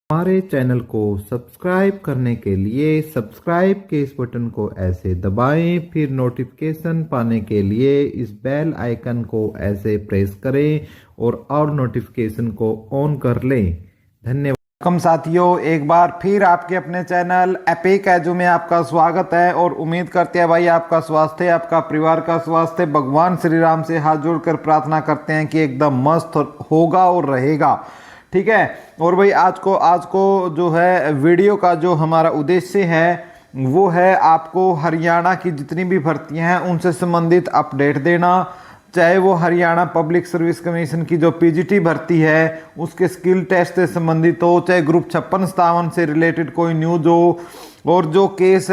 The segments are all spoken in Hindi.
हमारे चैनल को सब्सक्राइब करने के लिए सब्सक्राइब के इस बटन को ऐसे दबाएं, फिर नोटिफिकेशन पाने के लिए इस बेल आइकन को ऐसे प्रेस करें और नोटिफिकेशन को ऑन कर लें। धन्यवाद। वेलकम साथियों, एक बार फिर आपके अपने चैनल एपिक एजू में आपका स्वागत है और उम्मीद करते हैं भाई आपका स्वास्थ्य, आपका परिवार का स्वास्थ्य भगवान श्री राम से हाथ जोड़कर प्रार्थना करते हैं कि एकदम मस्त होगा और रहेगा। ठीक है। और भाई आज को जो है वीडियो का जो हमारा उद्देश्य है वो है आपको हरियाणा की जितनी भी भर्तियां हैं उनसे संबंधित अपडेट देना, चाहे वो हरियाणा पब्लिक सर्विस कमीशन की जो पीजीटी भर्ती है उसके स्किल टेस्ट से संबंधित हो, चाहे ग्रुप 56-57 से रिलेटेड कोई न्यूज हो, और जो केस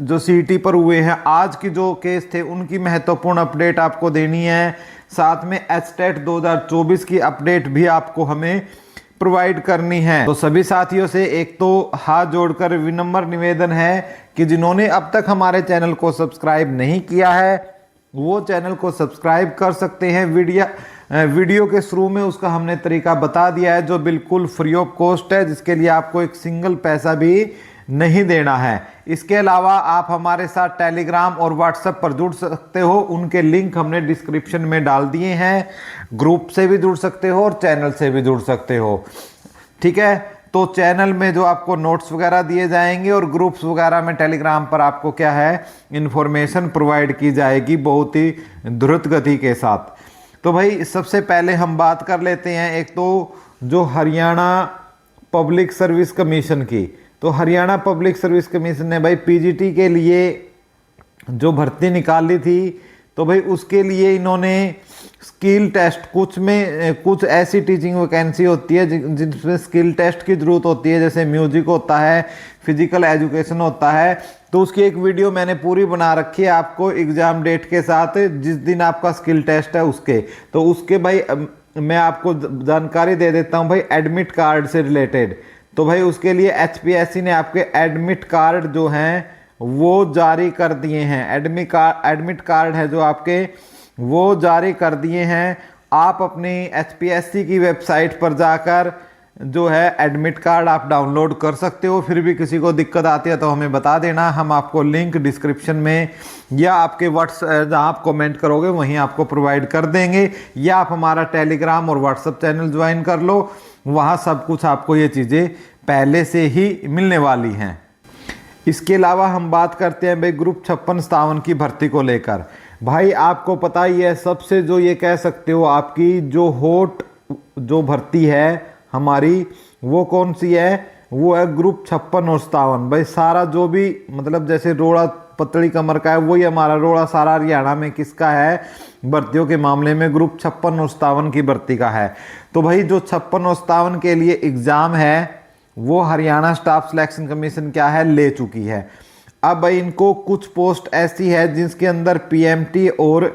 जो सीईटी पर हुए हैं आज की जो केस थे उनकी महत्वपूर्ण अपडेट आपको देनी है। साथ में एचटेट 2024 की अपडेट भी आपको हमें प्रोवाइड करनी है। तो सभी साथियों से एक तो हाथ जोड़कर विनम्र निवेदन है कि जिन्होंने अब तक हमारे चैनल को सब्सक्राइब नहीं किया है वो चैनल को सब्सक्राइब कर सकते हैं। वीडियो के शुरू में उसका हमने तरीका बता दिया है जो बिल्कुल फ्री ऑफ कॉस्ट है, जिसके लिए आपको एक सिंगल पैसा भी नहीं देना है। इसके अलावा आप हमारे साथ टेलीग्राम और व्हाट्सएप पर जुड़ सकते हो, उनके लिंक हमने डिस्क्रिप्शन में डाल दिए हैं। ग्रुप से भी जुड़ सकते हो और चैनल से भी जुड़ सकते हो। ठीक है। तो चैनल में जो आपको नोट्स वगैरह दिए जाएंगे और ग्रुप्स वगैरह में टेलीग्राम पर आपको क्या है इंफॉर्मेशन प्रोवाइड की जाएगी बहुत ही द्रुत गति के साथ। तो भाई सबसे पहले हम बात कर लेते हैं एक तो जो हरियाणा पब्लिक सर्विस कमीशन की। तो हरियाणा पब्लिक सर्विस कमीशन ने भाई पीजीटी के लिए जो भर्ती निकाली थी तो भाई उसके लिए इन्होंने स्किल टेस्ट, कुछ ऐसी टीचिंग वैकेंसी होती है जिसमें स्किल टेस्ट की जरूरत होती है, जैसे म्यूजिक होता है, फिजिकल एजुकेशन होता है। तो उसकी एक वीडियो मैंने पूरी बना रखी है आपको एग्जाम डेट के साथ, जिस दिन आपका स्किल टेस्ट है उसके। तो उसके भाई मैं आपको जानकारी दे देता हूँ भाई एडमिट कार्ड से रिलेटेड। तो भाई उसके लिए एचपीएससी ने आपके एडमिट कार्ड जो हैं वो जारी कर दिए हैं। एडमिट कार्ड है जो आपके वो जारी कर दिए हैं। आप अपनी एचपीएससी की वेबसाइट पर जाकर जो है एडमिट कार्ड आप डाउनलोड कर सकते हो। फिर भी किसी को दिक्कत आती है तो हमें बता देना, हम आपको लिंक डिस्क्रिप्शन में या आपके व्हाट्सएप जहाँ आप कमेंट करोगे वहीं आपको प्रोवाइड कर देंगे, या आप हमारा टेलीग्राम और व्हाट्सएप चैनल ज्वाइन कर लो, वहाँ सब कुछ आपको ये चीज़ें पहले से ही मिलने वाली हैं। इसके अलावा हम बात करते हैं भाई ग्रुप 56-57 की भर्ती को लेकर। भाई आपको पता ही है सबसे जो ये कह सकते हो आपकी जो हॉट जो भर्ती है हमारी वो कौन सी है, वो है ग्रुप 56 और 57। भाई सारा जो भी मतलब जैसे रोड़ा पतली कमर का है वही हमारा रोड़ा सारा हरियाणा में किसका है भर्तियों के मामले में ग्रुप 56 और 57 की भर्ती का है। तो भाई जो 56 और 57 के लिए एग्जाम है वो हरियाणा स्टाफ सिलेक्शन कमीशन क्या है ले चुकी है। अब भाई इनको कुछ पोस्ट ऐसी है जिसके अंदर पीएमटी और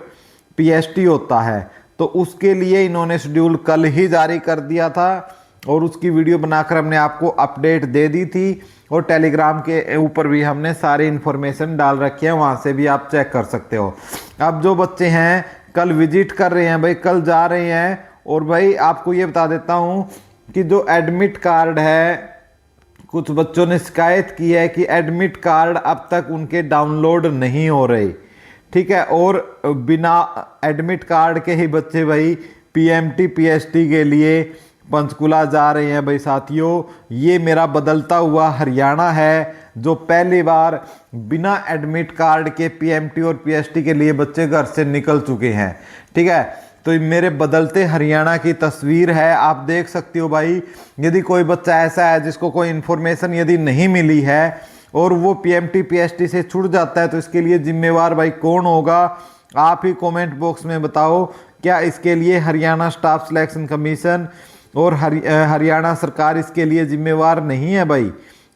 पीएसटी होता है, तो उसके लिए इन्होंने शेड्यूल कल ही जारी कर दिया था और उसकी वीडियो बनाकर हमने आपको अपडेट दे दी थी, और टेलीग्राम के ऊपर भी हमने सारी इन्फॉर्मेशन डाल रखी है, वहाँ से भी आप चेक कर सकते हो। अब जो बच्चे हैं कल विजिट कर रहे हैं भाई, कल जा रहे हैं, और भाई आपको ये बता देता हूँ कि जो एडमिट कार्ड है कुछ बच्चों ने शिकायत की है कि एडमिट कार्ड अब तक उनके डाउनलोड नहीं हो रहे। ठीक है। और बिना एडमिट कार्ड के ही बच्चे भाई पीएमटी पीएसटी के लिए पंचकुला जा रहे हैं। भाई साथियों ये मेरा बदलता हुआ हरियाणा है जो पहली बार बिना एडमिट कार्ड के पीएमटी और पीएसटी के लिए बच्चे घर से निकल चुके हैं। ठीक है। तो मेरे बदलते हरियाणा की तस्वीर है, आप देख सकते हो भाई। यदि कोई बच्चा ऐसा है जिसको कोई इन्फॉर्मेशन यदि नहीं मिली है और वो पीएमटी पीएसटी से छूट जाता है तो इसके लिए जिम्मेवार भाई कौन होगा, आप ही कमेंट बॉक्स में बताओ। क्या इसके लिए हरियाणा स्टाफ सिलेक्शन कमीशन और हरियाणा सरकार इसके लिए जिम्मेवार नहीं है भाई?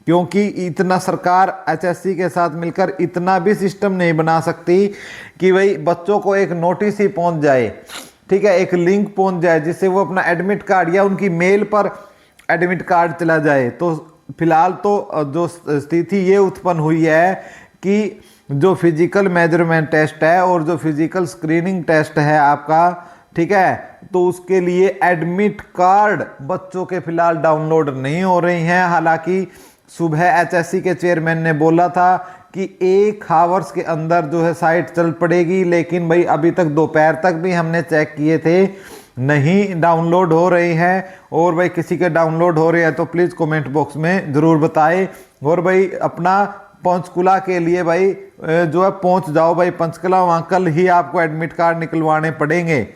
क्योंकि इतना सरकार एचएससी के साथ मिलकर इतना भी सिस्टम नहीं बना सकती कि भाई बच्चों को एक नोटिस ही पहुंच जाए, ठीक है, एक लिंक पहुंच जाए जिससे वो अपना एडमिट कार्ड या उनकी मेल पर एडमिट कार्ड चला जाए। तो फिलहाल तो जो स्थिति ये उत्पन्न हुई है कि जो फिजिकल मेजरमेंट टेस्ट है और जो फिजिकल स्क्रीनिंग टेस्ट है आपका, ठीक है। तो उसके लिए एडमिट कार्ड बच्चों के फिलहाल डाउनलोड नहीं हो रही हैं। हालांकि सुबह एचएससी के चेयरमैन ने बोला था कि 1 आवर्स के अंदर जो है साइट चल पड़ेगी, लेकिन भाई अभी तक दोपहर तक भी हमने चेक किए थे, नहीं डाउनलोड हो रही हैं। और भाई किसी के डाउनलोड हो रहे हैं तो प्लीज़ कमेंट बॉक्स में ज़रूर बताएं। और भाई अपना पंचकुला के लिए भाई जो है पहुंच जाओ भाई पंचकुला, वहाँ कल ही आपको एडमिट कार्ड निकलवाने पड़ेंगे,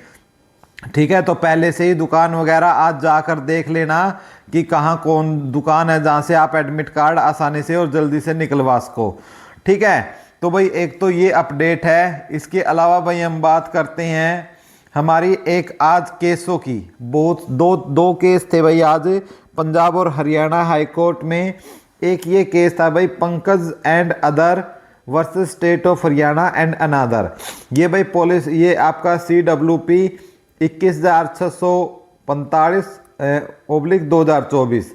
ठीक है। तो पहले से ही दुकान वगैरह आज जाकर देख लेना कि कहाँ कौन दुकान है जहाँ से आप एडमिट कार्ड आसानी से और जल्दी से निकलवा सको, ठीक है। तो भाई एक तो ये अपडेट है। इसके अलावा भाई हम बात करते हैं हमारी एक आज केसों की। बहुत दो केस थे भाई आज पंजाब और हरियाणा हाई कोर्ट में। एक ये केस था भाई Pankaj and other versus state of Haryana and another. ये भाई पुलिस, ये आपका CWP 21,645/2024,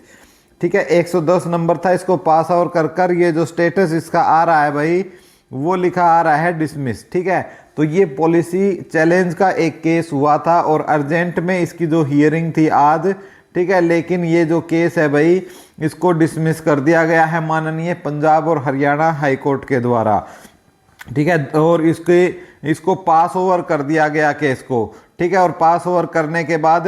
ठीक है, 110 नंबर था। इसको पास और कर ये जो स्टेटस इसका आ रहा है भाई वो लिखा आ रहा है डिसमिस, ठीक है। तो ये पॉलिसी चैलेंज का एक केस हुआ था और अर्जेंट में इसकी जो हियरिंग थी आज, ठीक है। लेकिन ये जो केस है भाई इसको डिसमिस कर दिया गया है माननीय पंजाब और हरियाणा हाई कोर्ट के द्वारा, ठीक है। और इसको पास ओवर कर दिया गया केस को, ठीक है। और पास ओवर करने के बाद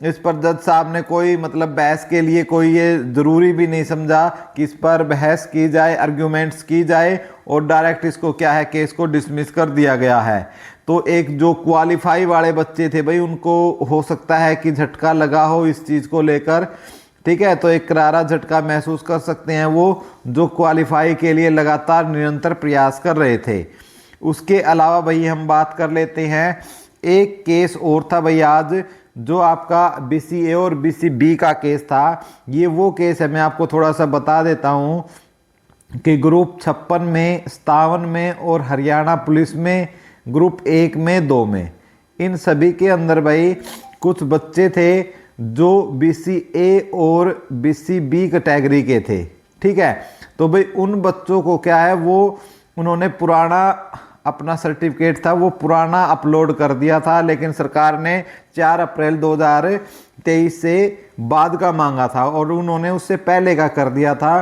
इस पर जज साहब ने कोई मतलब बहस के लिए कोई ये ज़रूरी भी नहीं समझा कि इस पर बहस की जाए, आर्ग्यूमेंट्स की जाए, और डायरेक्ट इसको क्या है केस को डिसमिस कर दिया गया है। तो एक जो क्वालिफाई वाले बच्चे थे भाई उनको हो सकता है कि झटका लगा हो इस चीज़ को लेकर, ठीक है। तो एक करारा झटका महसूस कर सकते हैं वो जो क्वालिफाई के लिए लगातार निरंतर प्रयास कर रहे थे। उसके अलावा भाई हम बात कर लेते हैं एक केस और था भाई आज जो आपका BCA और BCB का केस था। ये वो केस है, मैं आपको थोड़ा सा बता देता हूँ कि ग्रुप 56 में, 57 में और हरियाणा पुलिस में ग्रुप 1 में, 2 में, इन सभी के अंदर भाई कुछ बच्चे थे जो BCA और BCB कैटेगरी के थे, ठीक है। तो भाई उन बच्चों को क्या है वो उन्होंने पुराना अपना सर्टिफिकेट था वो पुराना अपलोड कर दिया था, लेकिन सरकार ने 4 अप्रैल 2023 से बाद का मांगा था और उन्होंने उससे पहले का कर दिया था।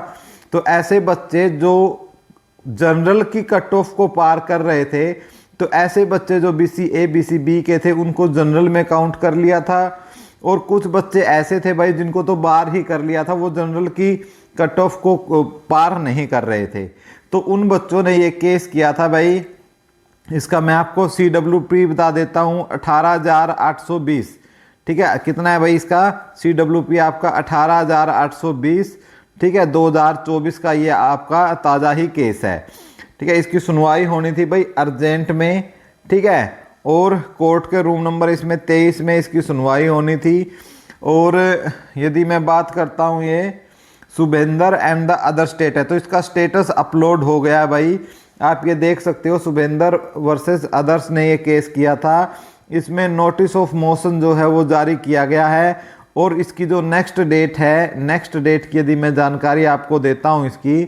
तो ऐसे बच्चे जो जनरल की कट ऑफ को पार कर रहे थे, तो ऐसे बच्चे जो BCA BCB के थे उनको जनरल में काउंट कर लिया था। और कुछ बच्चे ऐसे थे भाई जिनको तो बार ही कर लिया था, वो जनरल की कट ऑफ को पार नहीं कर रहे थे। तो उन बच्चों ने ये केस किया था भाई। इसका मैं आपको CWP बता देता हूँ 18,820, ठीक है। कितना है भाई इसका CWP आपका 18,820, ठीक है। 2024 का ये आपका ताज़ा ही केस है, ठीक है। इसकी सुनवाई होनी थी भाई अर्जेंट में, ठीक है। और कोर्ट के रूम नंबर इसमें 23 में इसकी सुनवाई होनी थी। और यदि मैं बात करता हूँ ये शुभेंदर एंड द अदर स्टेट है, तो इसका स्टेटस अपलोड हो गया है भाई, आप ये देख सकते हो। शुभेंदर वर्सेस अदर्स ने ये केस किया था। इसमें नोटिस ऑफ मोशन जो है वो जारी किया गया है। और इसकी जो नेक्स्ट डेट है, नेक्स्ट डेट की यदि मैं जानकारी आपको देता हूँ इसकी,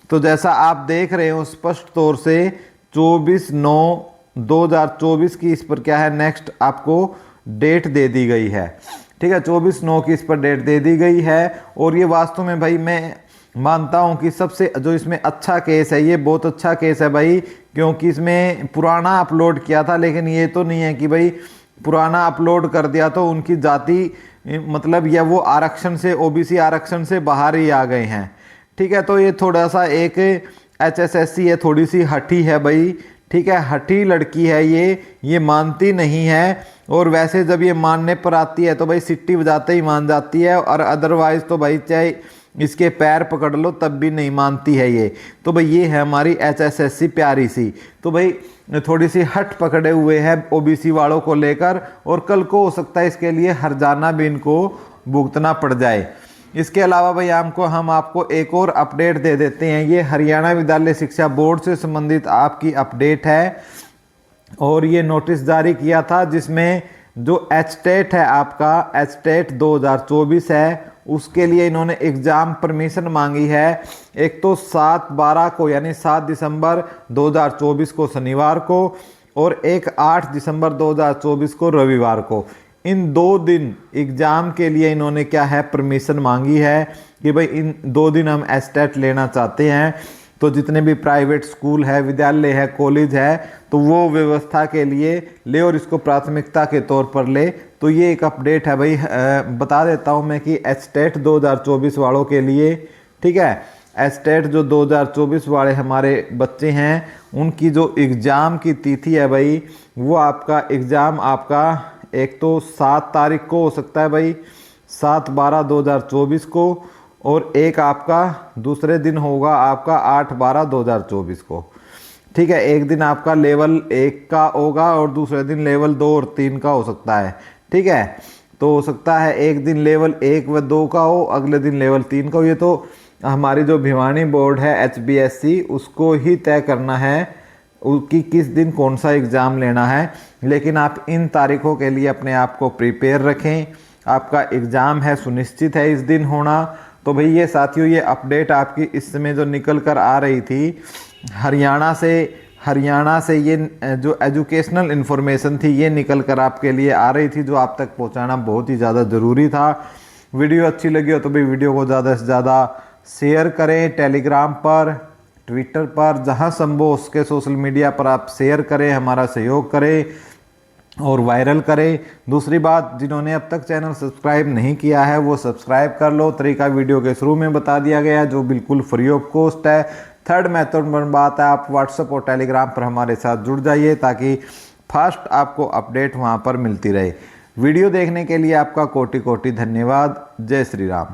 तो जैसा आप देख रहे हो स्पष्ट तौर से 24/9/2024 की इस पर क्या है नेक्स्ट आपको डेट दे दी गई है, ठीक है। 24/9 की इस पर डेट दे दी गई है। और ये वास्तव में भाई मैं मानता हूं कि सबसे जो इसमें अच्छा केस है, ये बहुत अच्छा केस है भाई, क्योंकि इसमें पुराना अपलोड किया था, लेकिन ये तो नहीं है कि भाई पुराना अपलोड कर दिया तो उनकी जाति मतलब या वो आरक्षण से OBC आरक्षण से बाहर ही आ गए हैं, ठीक है। तो ये थोड़ा सा एक HSSC है, थोड़ी सी हठी है भाई, ठीक है। हठी लड़की है ये मानती नहीं है। और वैसे जब ये मानने पर आती है तो भाई सिट्टी बजाते ही मान जाती है, और अदरवाइज तो भाई चाहे इसके पैर पकड़ लो तब भी नहीं मानती है ये। तो भाई ये है हमारी HSSC प्यारी सी। तो भाई थोड़ी सी हट पकड़े हुए हैं OBC वालों को लेकर, और कल को हो सकता है इसके लिए हर्जाना भी इनको भुगतना पड़ जाए। इसके अलावा भाई हम आपको एक और अपडेट दे देते हैं। ये हरियाणा विद्यालय शिक्षा बोर्ड से संबंधित आपकी अपडेट है। और ये नोटिस जारी किया था जिसमें जो HTET है आपका HTET 2024 है, उसके लिए इन्होंने एग्ज़ाम परमिशन मांगी है। एक तो 7/12 को यानी 7 दिसंबर 2024 को शनिवार को, और एक 8 दिसंबर 2024 को रविवार को। इन 2 दिन एग्ज़ाम के लिए इन्होंने क्या है परमिशन मांगी है कि भाई इन 2 दिन हम एस्टेट लेना चाहते हैं। तो जितने भी प्राइवेट स्कूल है, विद्यालय है, कॉलेज है, तो वो व्यवस्था के लिए ले और इसको प्राथमिकता के तौर पर ले। तो ये एक अपडेट है भाई, बता देता हूँ मैं कि एस्टेट 2024 वालों के लिए, ठीक है, एस्टेट जो 2024 वाले हमारे बच्चे हैं उनकी जो एग्ज़ाम की तिथि है भाई, वो आपका एग्ज़ाम आपका एक तो 7 तारीख को हो सकता है भाई, 7/12/2024 को, और एक आपका दूसरे दिन होगा आपका 8/12/2024 को, ठीक है। एक दिन आपका लेवल 1 का होगा और दूसरे दिन लेवल 2 और 3 का हो सकता है, ठीक है। तो हो सकता है एक दिन लेवल 1 व 2 का हो, अगले दिन लेवल 3 का हो। ये तो हमारी जो भिवानी बोर्ड है HBSC उसको ही तय करना है कि किस दिन कौन सा एग्ज़ाम लेना है। लेकिन आप इन तारीखों के लिए अपने आप को प्रिपेयर रखें। आपका एग्ज़ाम है सुनिश्चित है इस दिन होना। तो भाई ये साथियों, ये अपडेट आपकी इस समय जो निकल कर आ रही थी हरियाणा से ये जो एजुकेशनल इन्फॉर्मेशन थी ये निकल कर आपके लिए आ रही थी, जो आप तक पहुंचाना बहुत ही ज़्यादा ज़रूरी था। वीडियो अच्छी लगी हो तो भाई वीडियो को ज़्यादा से ज़्यादा शेयर करें, टेलीग्राम पर, ट्विटर पर, जहां संभव उसके सोशल मीडिया पर आप शेयर करें, हमारा सहयोग करें और वायरल करें। दूसरी बात, जिन्होंने अब तक चैनल सब्सक्राइब नहीं किया है वो सब्सक्राइब कर लो। तरीका वीडियो के शुरू में बता दिया गया है जो बिल्कुल फ्री ऑफ कॉस्ट है। थर्ड मेथड में बात है, आप व्हाट्सएप और टेलीग्राम पर हमारे साथ जुड़ जाइए ताकि फास्ट आपको अपडेट वहाँ पर मिलती रहे। वीडियो देखने के लिए आपका कोटि कोटि धन्यवाद। जय श्री राम।